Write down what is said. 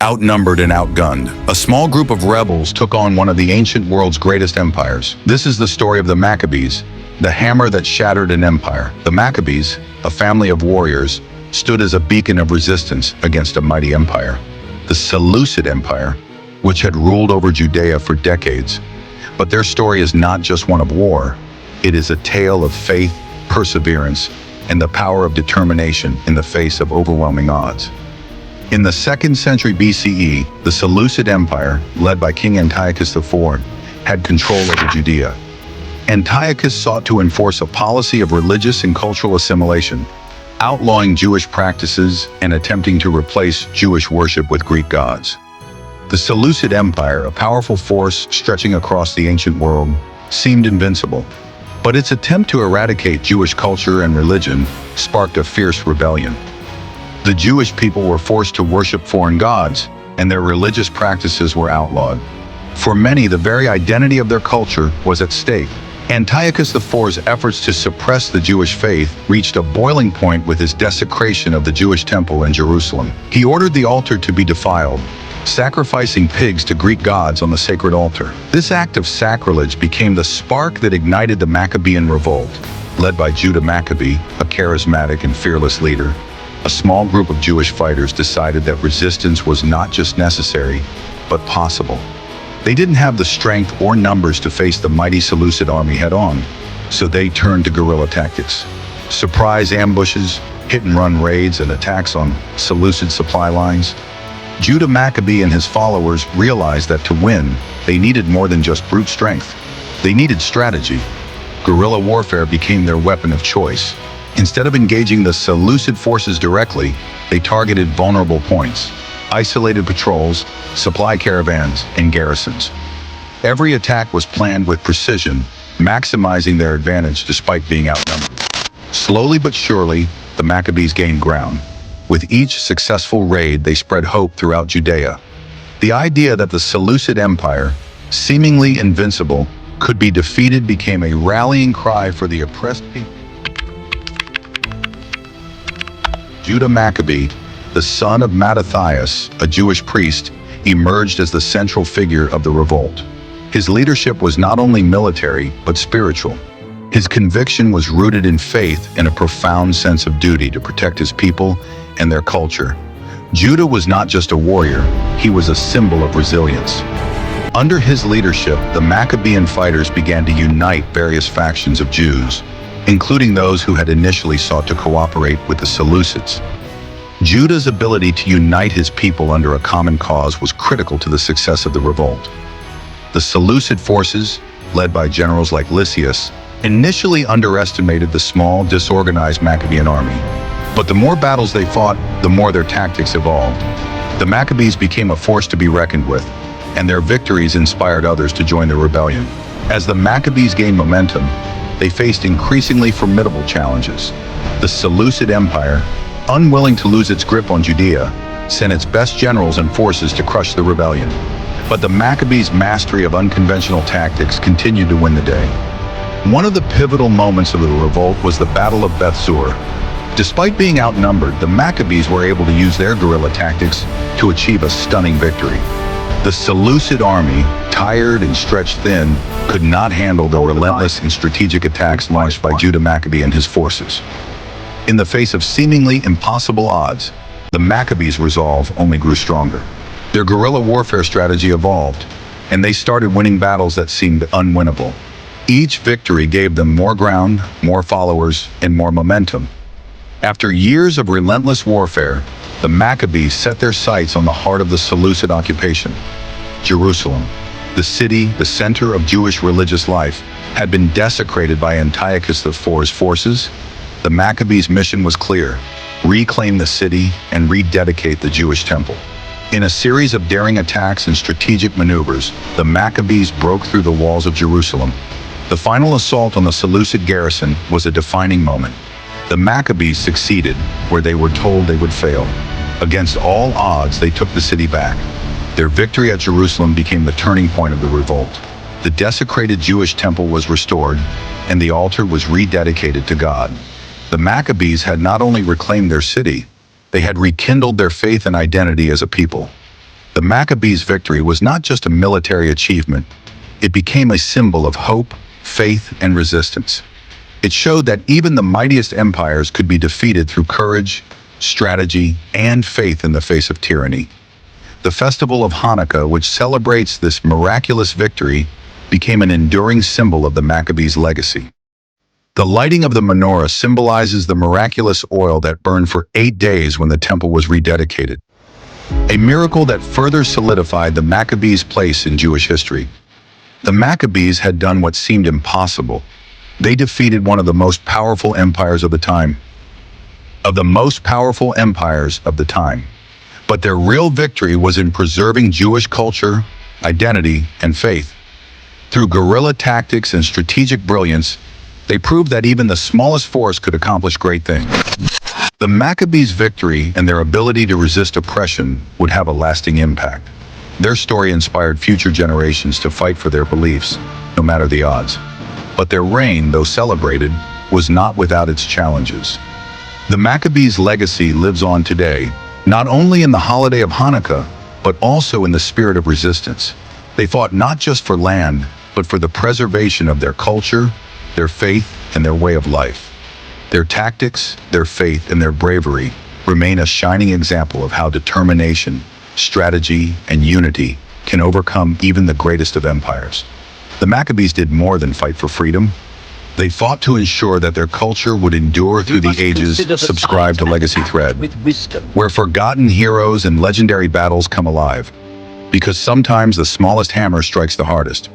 Outnumbered and outgunned, a small group of rebels took on one of the ancient world's greatest empires. This is the story of the Maccabees, the hammer that shattered an empire. The Maccabees, a family of warriors, stood as a beacon of resistance against a mighty empire, the Seleucid Empire, which had ruled over Judea for decades. But their story is not just one of war. It is a tale of faith, perseverance, and the power of determination in the face of overwhelming odds. In the 2nd century BCE, the Seleucid Empire, led by King Antiochus IV, had control over Judea. Antiochus sought to enforce a policy of religious and cultural assimilation, outlawing Jewish practices and attempting to replace Jewish worship with Greek gods. The Seleucid Empire, a powerful force stretching across the ancient world, seemed invincible. But its attempt to eradicate Jewish culture and religion sparked a fierce rebellion. The Jewish people were forced to worship foreign gods, and their religious practices were outlawed. For many, the very identity of their culture was at stake. Antiochus IV's efforts to suppress the Jewish faith reached a boiling point with his desecration of the Jewish temple in Jerusalem. He ordered the altar to be defiled, sacrificing pigs to Greek gods on the sacred altar. This act of sacrilege became the spark that ignited the Maccabean revolt. Led by Judah Maccabee, a charismatic and fearless leader, a small group of Jewish fighters decided that resistance was not just necessary, but possible. They didn't have the strength or numbers to face the mighty Seleucid army head-on, so they turned to guerrilla tactics. Surprise ambushes, hit-and-run raids, and attacks on Seleucid supply lines. Judah Maccabee and his followers realized that to win, they needed more than just brute strength. They needed strategy. Guerrilla warfare became their weapon of choice. Instead of engaging the Seleucid forces directly, they targeted vulnerable points, isolated patrols, supply caravans, and garrisons. Every attack was planned with precision, maximizing their advantage despite being outnumbered. Slowly but surely, the Maccabees gained ground. With each successful raid, they spread hope throughout Judea. The idea that the Seleucid Empire, seemingly invincible, could be defeated became a rallying cry for the oppressed people. Judah Maccabee, the son of Mattathias, a Jewish priest, emerged as the central figure of the revolt. His leadership was not only military, but spiritual. His conviction was rooted in faith and a profound sense of duty to protect his people and their culture. Judah was not just a warrior, he was a symbol of resilience. Under his leadership, the Maccabean fighters began to unite various factions of Jews, including those who had initially sought to cooperate with the Seleucids. Judah's ability to unite his people under a common cause was critical to the success of the revolt. The Seleucid forces, led by generals like Lysias, initially underestimated the small, disorganized Maccabean army. But the more battles they fought, the more their tactics evolved. The Maccabees became a force to be reckoned with, and their victories inspired others to join the rebellion. As the Maccabees gained momentum, they faced increasingly formidable challenges. The Seleucid Empire, unwilling to lose its grip on Judea, sent its best generals and forces to crush the rebellion. But the Maccabees' mastery of unconventional tactics continued to win the day. One of the pivotal moments of the revolt was the Battle of Beth Zur. Despite being outnumbered, the Maccabees were able to use their guerrilla tactics to achieve a stunning victory. The Seleucid army, tired and stretched thin, could not handle the relentless and strategic attacks launched by Judah Maccabee and his forces. In the face of seemingly impossible odds, the Maccabees' resolve only grew stronger. Their guerrilla warfare strategy evolved, and they started winning battles that seemed unwinnable. Each victory gave them more ground, more followers, and more momentum. After years of relentless warfare, the Maccabees set their sights on the heart of the Seleucid occupation, Jerusalem. The city, the center of Jewish religious life, had been desecrated by Antiochus IV's forces. The Maccabees' mission was clear: reclaim the city and rededicate the Jewish temple. In a series of daring attacks and strategic maneuvers, the Maccabees broke through the walls of Jerusalem. The final assault on the Seleucid garrison was a defining moment. The Maccabees succeeded where they were told they would fail. Against all odds, they took the city back. Their victory at Jerusalem became the turning point of the revolt. The desecrated Jewish temple was restored, and the altar was rededicated to God. The Maccabees had not only reclaimed their city, they had rekindled their faith and identity as a people. The Maccabees' victory was not just a military achievement, it became a symbol of hope, faith, and resistance. It showed that even the mightiest empires could be defeated through courage, strategy, and faith in the face of tyranny. The festival of Hanukkah, which celebrates this miraculous victory, became an enduring symbol of the Maccabees' legacy. The lighting of the menorah symbolizes the miraculous oil that burned for 8 days when the temple was rededicated, a miracle that further solidified the Maccabees' place in Jewish history. The Maccabees had done what seemed impossible. They defeated one of the most powerful empires of the time. But their real victory was in preserving Jewish culture, identity, and faith. Through guerrilla tactics and strategic brilliance, they proved that even the smallest force could accomplish great things. The Maccabees' victory and their ability to resist oppression would have a lasting impact. Their story inspired future generations to fight for their beliefs, no matter the odds. But their reign, though celebrated, was not without its challenges. The Maccabees' legacy lives on today, not only in the holiday of Hanukkah, but also in the spirit of resistance. They fought not just for land, but for the preservation of their culture, their faith, and their way of life. Their tactics, their faith, and their bravery remain a shining example of how determination, strategy, and unity can overcome even the greatest of empires. The Maccabees did more than fight for freedom. They fought to ensure that their culture would endure through the ages. Subscribe to Legacy Thread, where forgotten heroes and legendary battles come alive. Because sometimes the smallest hammer strikes the hardest.